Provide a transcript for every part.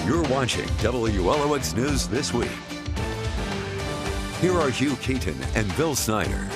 You're watching WLOX News This Week. Here are Hugh Keaton and Bill Snyder.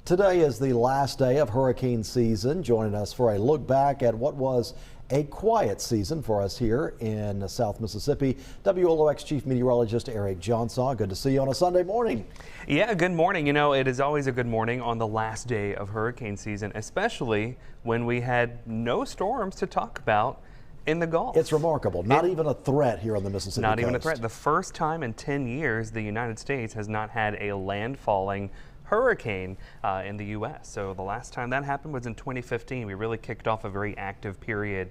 Today is the last day of hurricane season. Joining us for a look back at what was a quiet season for us here in South Mississippi, WLOX Chief Meteorologist Eric Jeansonne. Good to see you on a Sunday morning. Yeah, good morning. You know, it is always a good morning on the last day of hurricane season, especially when we had no storms to talk about in the Gulf. It's remarkable. Not even a threat here on the Mississippi coast. Not even a threat. The first time in 10 years the United States has not had a landfalling hurricane in the U.S. So the last time that happened was in 2015. We really kicked off a very active period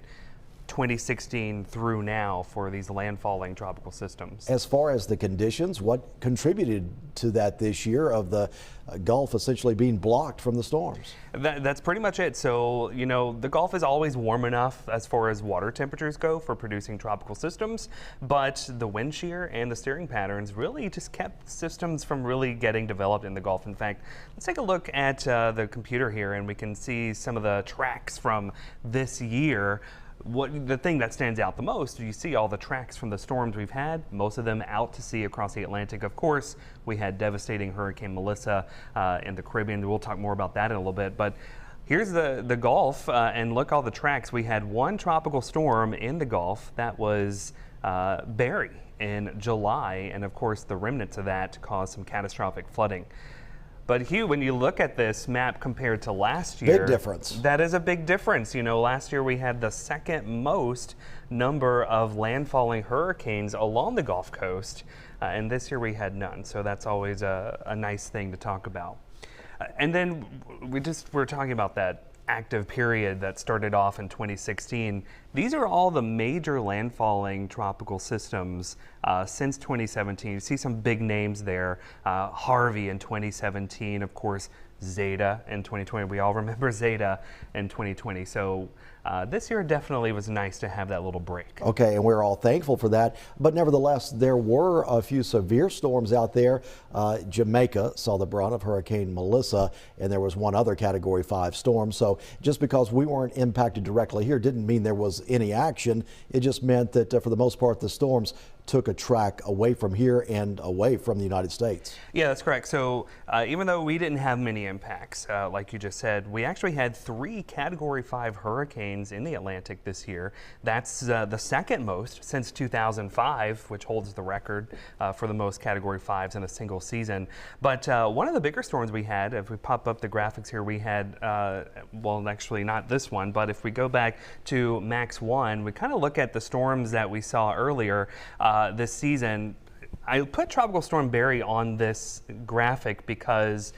2016 through now for these landfalling tropical systems. As far as the conditions, what contributed to that this year of the Gulf essentially being blocked from the storms? That's pretty much it. So, you know, the Gulf is always warm enough as far as water temperatures go for producing tropical systems, but the wind shear and the steering patterns really just kept systems from really getting developed in the Gulf. In fact, let's take a look at the computer here and we can see some of the tracks from this year. The thing that stands out the most, you see all the tracks from the storms we've had, most of them out to sea across the Atlantic. Of course, we had devastating Hurricane Melissa in the Caribbean. We'll talk more about that in a little bit. But here's the Gulf, and look all the tracks. We had one tropical storm in the Gulf. That was Barry in July, and of course the remnants of that caused some catastrophic flooding. But Hugh, when you look at this map compared to last year, big difference. That is a big difference. You know, last year we had the second most number of landfalling hurricanes along the Gulf Coast, and this year we had none. So that's always a nice thing to talk about. And then we're talking about that active period that started off in 2016. These are all the major landfalling tropical systems since 2017. You see some big names there. Harvey in 2017, of course, Zeta in 2020. We all remember Zeta in 2020. So this year definitely was nice to have that little break. Okay, and we're all thankful for that. But nevertheless, there were a few severe storms out there. Jamaica saw the brunt of Hurricane Melissa, and there was one other Category 5 storm. So just because we weren't impacted directly here didn't mean there was any action. It just meant that for the most part, the storms took a track away from here and away from the United States. Yeah, that's correct. So even though we didn't have many impacts, like you just said, we actually had 3 Category 5 hurricanes in the Atlantic this year. That's the second most since 2005, which holds the record for the most Category 5s in a single season. But one of the bigger storms we had, if we pop up the graphics here, we had, well, actually not this one, but if we go back to Max 1, we kind of look at the storms that we saw earlier this season. I put Tropical Storm Barry on this graphic because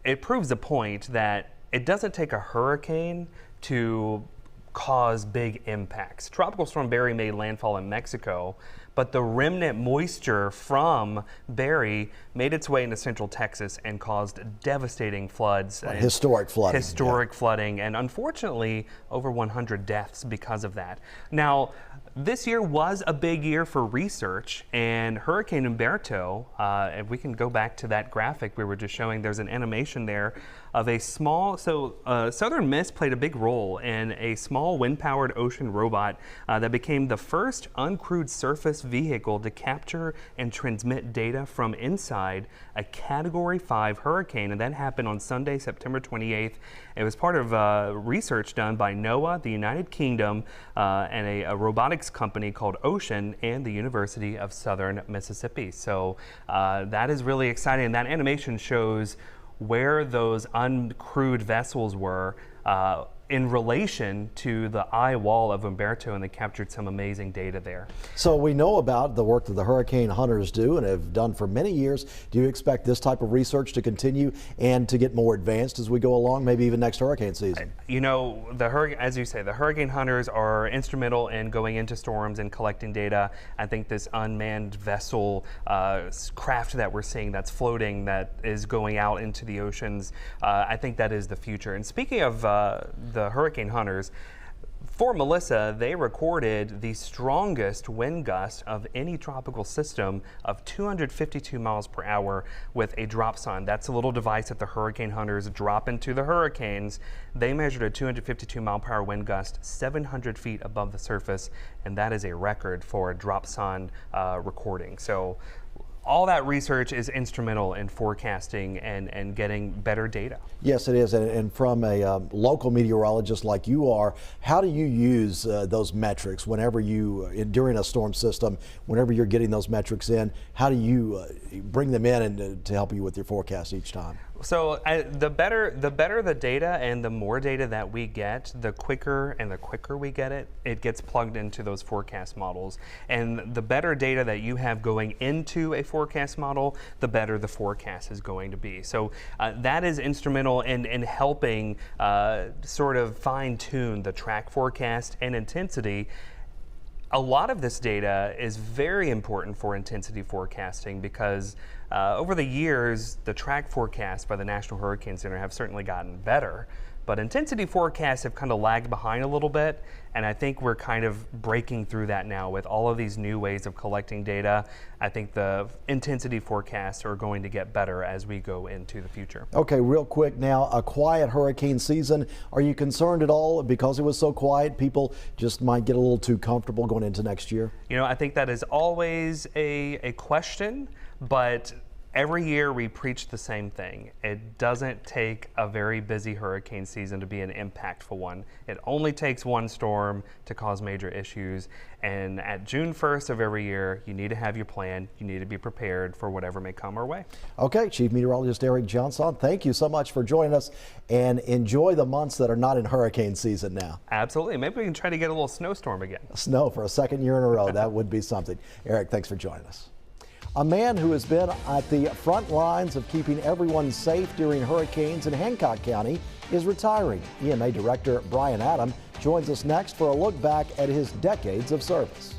it proves the point that it doesn't take a hurricane to cause big impacts. Tropical Storm Barry made landfall in Mexico, but the remnant moisture from Barry made its way into central Texas and caused devastating floods. Historic flooding. Historic flooding, and unfortunately over 100 deaths because of that. Now, this year was a big year for research, and Hurricane Humberto, if we can go back to that graphic we were just showing, there's an animation there of a small, Southern Miss played a big role in a small wind-powered ocean robot that became the first uncrewed surface vehicle to capture and transmit data from inside a Category 5 hurricane, and that happened on Sunday, September 28th. It was part of research done by NOAA, the United Kingdom, and a robotics company called Ocean, and the University of Southern Mississippi. So that is really exciting. And that animation shows where those uncrewed vessels were in relation to the eye wall of Humberto, and they captured some amazing data there. So we know about the work that the hurricane hunters do and have done for many years. Do you expect this type of research to continue and to get more advanced as we go along, maybe even next hurricane season? You know, as you say, the hurricane hunters are instrumental in going into storms and collecting data. I think this unmanned vessel craft that we're seeing that's floating, that is going out into the oceans, I think that is the future. And speaking of the hurricane hunters, For Melissa, they recorded the strongest wind gust of any tropical system of 252 miles per hour with a dropson. That's a little device that the hurricane hunters drop into the hurricanes. They measured a 252 mile per hour wind gust 700 feet above the surface, and that is a record for a dropson recording. So all that research is instrumental in forecasting and getting better data. Yes, it is. And from a local meteorologist like you are, how do you use those metrics whenever during a storm system, whenever you're getting those metrics in, how do you bring them in and to help you with your forecast each time? So the better the data and the more data that we get, the quicker we get it, it gets plugged into those forecast models. And the better data that you have going into a forecast model, the better the forecast is going to be. So that is instrumental in helping sort of fine tune the track forecast and intensity. A lot of this data is very important for intensity forecasting because over the years, the track forecasts by the National Hurricane Center have certainly gotten better, but intensity forecasts have kind of lagged behind a little bit, and I think we're kind of breaking through that now with all of these new ways of collecting data. I think the intensity forecasts are going to get better as we go into the future. Okay, real quick now, a quiet hurricane season. Are you concerned at all because it was so quiet? People just might get a little too comfortable going into next year? You know, I think that is always a question, but every year we preach the same thing. It doesn't take a very busy hurricane season to be an impactful one. It only takes one storm to cause major issues. And at June 1st of every year, you need to have your plan. You need to be prepared for whatever may come our way. Okay, Chief Meteorologist Eric Jeansonne, thank you so much for joining us, and enjoy the months that are not in hurricane season now. Absolutely. Maybe we can try to get a little snowstorm again. Snow for a second year in a row. That would be something. Eric, thanks for joining us. A man who has been at the front lines of keeping everyone safe during hurricanes in Hancock County is retiring. EMA Director Brian Adam joins us next for a look back at his decades of service.